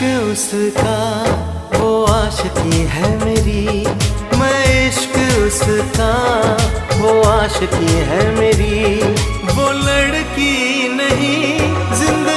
उसका वो आशिकी है मेरी, मैं इश्क उसका वो आशिकी है मेरी। वो लड़की नहीं जिंदगी